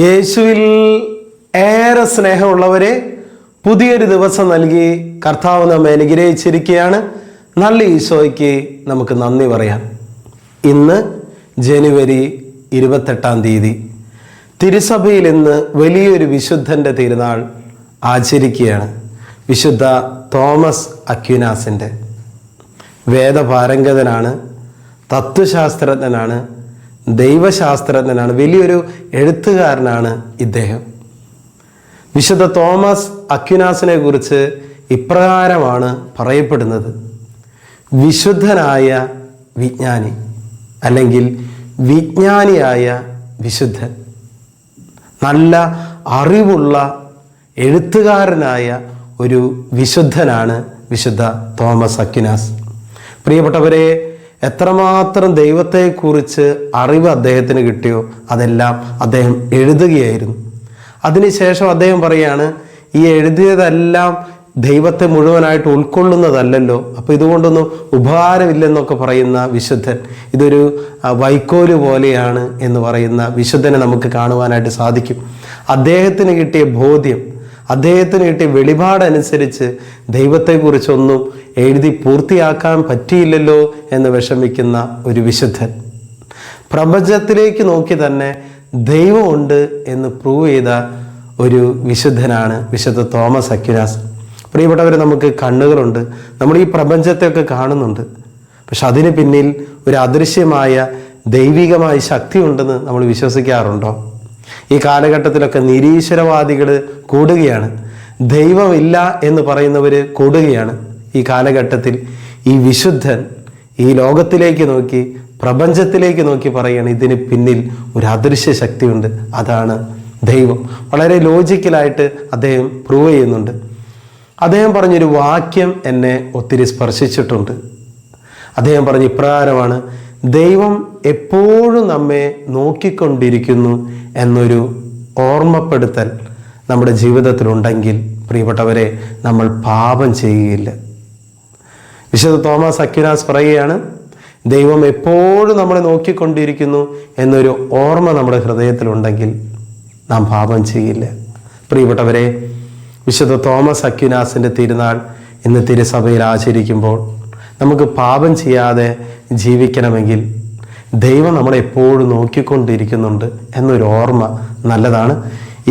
യേശുവിൽ ഏറെ സ്നേഹമുള്ളവരെ, പുതിയൊരു ദിവസം നൽകി കർത്താവ് നമ്മെ അനുഗ്രഹിച്ചിരിക്കുകയാണ്. നല്ല ഈശോയ്ക്ക് നമുക്ക് നന്ദി പറയാം. ഇന്ന് ജനുവരി 28 തിരുസഭയിൽ ഇന്ന് വലിയൊരു വിശുദ്ധൻ്റെ തിരുനാൾ ആചരിക്കുകയാണ്. വിശുദ്ധ തോമസ് അക്വിനാസിൻ്റെ. വേദപാരംഗതനാണ്, തത്വശാസ്ത്രജ്ഞനാണ്, ദൈവശാസ്ത്രജ്ഞനാണ്, വലിയൊരു എഴുത്തുകാരനാണ് ഇദ്ദേഹം. വിശുദ്ധ തോമസ് അക്വിനാസിനെ കുറിച്ച് ഇപ്രകാരമാണ് പറയപ്പെടുന്നത്: വിശുദ്ധനായ വിജ്ഞാനി, അല്ലെങ്കിൽ വിജ്ഞാനിയായ വിശുദ്ധൻ. നല്ല അറിവുള്ള എഴുത്തുകാരനായ ഒരു വിശുദ്ധനാണ് വിശുദ്ധ തോമസ് അക്വിനാസ്. പ്രിയപ്പെട്ടവരെ, എത്രമാത്രം ദൈവത്തെക്കുറിച്ച് അറിവ് അദ്ദേഹത്തിന് കിട്ടിയോ അതെല്ലാം അദ്ദേഹം എഴുതുകയായിരുന്നു. അതിനുശേഷം അദ്ദേഹം പറയുകയാണ്, ഈ എഴുതിയതെല്ലാം ദൈവത്തെ മുഴുവനായിട്ട് ഉൾക്കൊള്ളുന്നതല്ലല്ലോ, അപ്പോൾ ഇതുകൊണ്ടൊന്നും ഉപകാരമില്ലെന്നൊക്കെ പറയുന്ന വിശുദ്ധൻ, ഇതൊരു വൈക്കോല് പോലെയാണ് എന്ന് പറയുന്ന വിശുദ്ധനെ നമുക്ക് കാണുവാനായിട്ട് സാധിക്കും. അദ്ദേഹത്തിന് കിട്ടിയ ബോധ്യം, അദ്ദേഹത്തിന് കിട്ടിയ വെളിപാടനുസരിച്ച് ദൈവത്തെക്കുറിച്ചൊന്നും എഴുതി പൂർത്തിയാക്കാൻ പറ്റിയില്ലല്ലോ എന്ന് വിഷമിക്കുന്ന ഒരു വിശുദ്ധൻ. പ്രപഞ്ചത്തിലേക്ക് നോക്കി തന്നെ ദൈവമുണ്ട് എന്ന് പ്രൂവ് ചെയ്ത ഒരു വിശുദ്ധനാണ് വിശുദ്ധ തോമസ് അക്വിനാസ്. പ്രിയപ്പെട്ടവർ, നമുക്ക് കണ്ണുകളുണ്ട്, നമ്മൾ ഈ പ്രപഞ്ചത്തെയൊക്കെ കാണുന്നുണ്ട്, പക്ഷെ അതിന് പിന്നിൽ ഒരു അദൃശ്യമായ ദൈവികമായ ശക്തി ഉണ്ടെന്ന് നമ്മൾ വിശ്വസിക്കാറുണ്ടോ? ഈ കാലഘട്ടത്തിലൊക്കെ നിരീശ്വരവാദികൾ കൂടുകയാണ്, ദൈവമില്ല എന്ന് പറയുന്നവർ കൂടുകയാണ്. ഈ കാലഘട്ടത്തിൽ ഈ വിശുദ്ധൻ ഈ ലോകത്തിലേക്ക് നോക്കി, പ്രപഞ്ചത്തിലേക്ക് നോക്കി പറയുകയാണ്, ഇതിന് പിന്നിൽ ഒരു അദൃശ്യ ശക്തിയുണ്ട്, അതാണ് ദൈവം. വളരെ ലോജിക്കലായിട്ട് അദ്ദേഹം പ്രൂവ് ചെയ്യുന്നുണ്ട്. അദ്ദേഹം പറഞ്ഞൊരു വാക്യം എന്നെ ഒത്തിരി സ്പർശിച്ചിട്ടുണ്ട്. അദ്ദേഹം പറഞ്ഞ ഇപ്രകാരമാണ്: ദൈവം എപ്പോഴും നമ്മെ നോക്കിക്കൊണ്ടിരിക്കുന്നു എന്നൊരു ഓർമ്മപ്പെടുത്തൽ നമ്മുടെ ജീവിതത്തിലുണ്ടെങ്കിൽ പ്രിയപ്പെട്ടവരെ, നമ്മൾ പാപം ചെയ്യുകയില്ല. വിശുദ്ധ തോമസ് അക്വിനാസ് പറയുകയാണ്, ദൈവം എപ്പോഴും നമ്മളെ നോക്കിക്കൊണ്ടിരിക്കുന്നു എന്നൊരു ഓർമ്മ നമ്മുടെ ഹൃദയത്തിലുണ്ടെങ്കിൽ നാം പാപം ചെയ്യില്ല. പ്രിയപ്പെട്ടവരെ, വിശുദ്ധ തോമസ് അക്വിനാസിൻ്റെ തിരുനാൾ ഇന്ന് തിരുസഭയിൽ ആചരിക്കുമ്പോൾ നമുക്ക് പാപം ചെയ്യാതെ ജീവിക്കണമെങ്കിൽ ദൈവം നമ്മളെ എപ്പോഴും നോക്കിക്കൊണ്ടിരിക്കുന്നുണ്ട് എന്നൊരു ഓർമ്മ നല്ലതാണ്.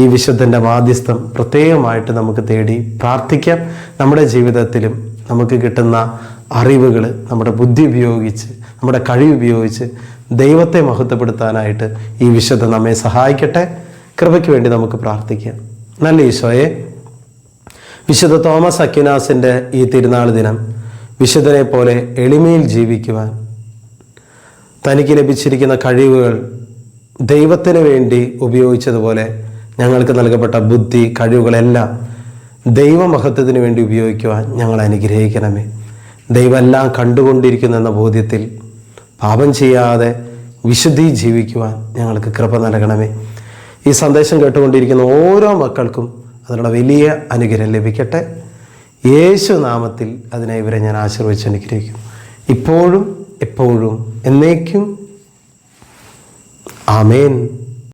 ഈ വിശുദ്ധൻ്റെ മാധ്യസ്ഥം പ്രത്യേകമായിട്ട് നമുക്ക് തേടി പ്രാർത്ഥിക്കാം. നമ്മുടെ ജീവിതത്തിലും നമുക്ക് കിട്ടുന്ന അറിവുകൾ നമ്മുടെ ബുദ്ധി ഉപയോഗിച്ച്, നമ്മുടെ കഴിവ് ഉപയോഗിച്ച് ദൈവത്തെ മഹത്വപ്പെടുത്താനായിട്ട് ഈ വിശുദ്ധ നമ്മെ സഹായിക്കട്ടെ. കൃപയ്ക്ക് വേണ്ടി നമുക്ക് പ്രാർത്ഥിക്കാം. നല്ല ഈശോയെ, വിശുദ്ധ തോമസ് അക്വിനാസിൻ്റെ ഈ തിരുനാൾ ദിനം വിശുദ്ധനെ പോലെ എളിമയിൽ ജീവിക്കുവാൻ, തനിക്ക് ലഭിച്ചിരിക്കുന്ന കഴിവുകൾ ദൈവത്തിന് വേണ്ടി ഉപയോഗിച്ചതുപോലെ ഞങ്ങൾക്ക് നൽകപ്പെട്ട ബുദ്ധി, കഴിവുകളെല്ലാം ദൈവമഹത്വത്തിന് വേണ്ടി ഉപയോഗിക്കുവാൻ ഞങ്ങൾ അനുഗ്രഹിക്കണമേ. ദൈവമെല്ലാം കണ്ടുകൊണ്ടിരിക്കുന്നു എന്ന ബോധ്യത്തിൽ പാപം ചെയ്യാതെ വിശുദ്ധി ജീവിക്കുവാൻ ഞങ്ങൾക്ക് കൃപ നൽകണമേ. ഈ സന്ദേശം കേട്ടുകൊണ്ടിരിക്കുന്ന ഓരോ മക്കൾക്കും അതിനുള്ള വലിയ അനുഗ്രഹം ലഭിക്കട്ടെ. യേശു നാമത്തിൽ അതിനെ ഇവരെ ഞാൻ ആശീർവദിച്ച് അനുഗ്രഹിക്കും, ഇപ്പോഴും എപ്പോഴും എന്നേക്കും. ആമേൻ.